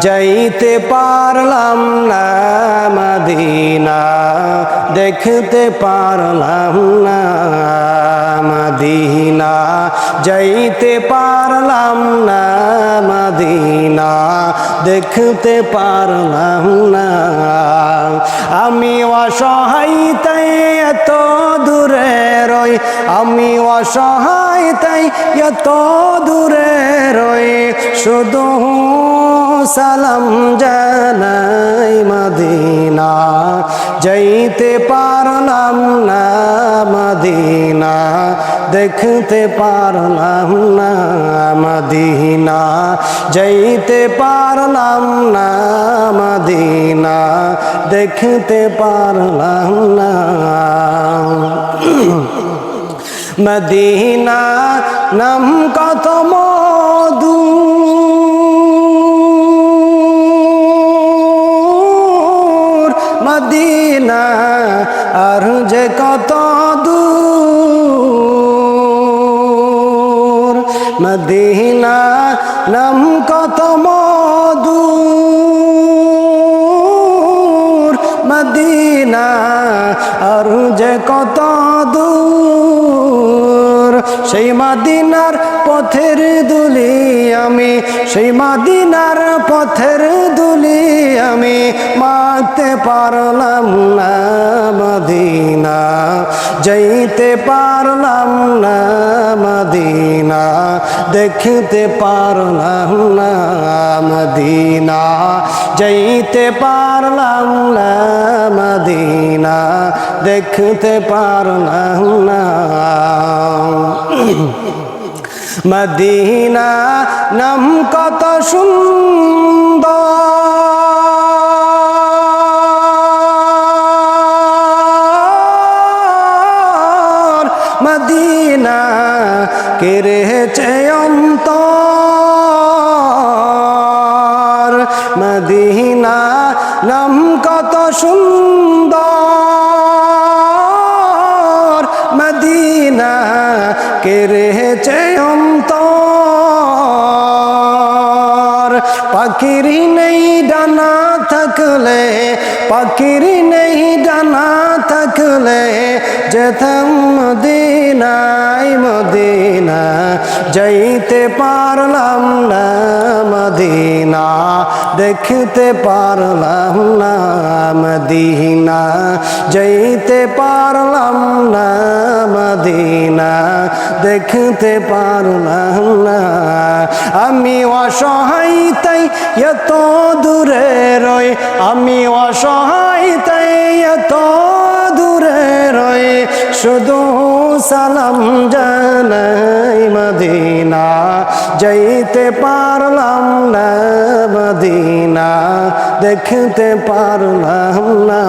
যাইতে পারলাম না মদিনা, দেখতে পারলাম না মদিনা, যাইতে পারলাম না মদিনা, দেখতে পারলাম না। আমি অসহায় তাই এত দূরে রই, আমি অসহায় তাই এত দূরে রই, শুধু সালাম জানাই মদিনা, যাইতে পারলাম না মদিনা, দেখতে পারলাম না মদিনা, যাইতে পারলাম না মদিনা, দেখতে পারলাম না। মদিনা নাম কত মধু, মদিনা আর যে কত দূর, মদিনা নাম কত মধুর, মদিনা আর যে কত দূর। সেই মদিনার পথের দুলি আমি, সেই মদিনার পথের দুলি আমি, মাখতে পারলাম না মদিনা, যাইতে পারলাম না মদিনা, দেখতে পারলাম না মদিনা, যাইতে পারলাম না মদিনা, দেখতে পারলাম না। মদিনা নাম কত সুন্দর, মদিনা কেড়েছে অন্তর, মদিনা নাম কত সুন্দর, মদিনা কেড়েছে অন্তর। পাখির নেই ডানা থাকলে, পাখির নেই ডানা থাকলে, যেতাম মদিনায় মদিনা, যাইতে পারলাম না মদিনা, দেখতে পারলাম না মদিনা, যাইতে পারলাম না মদিনা, দেখতে পারলাম না। আমি অসহায় তাই এত দূরে রই, আমি অসহায় তাই এত দূরে রই, শুধু সালাম জানাই মদিনা, যাইতে পারলাম না মদিনা, দেখতে পারলাম না।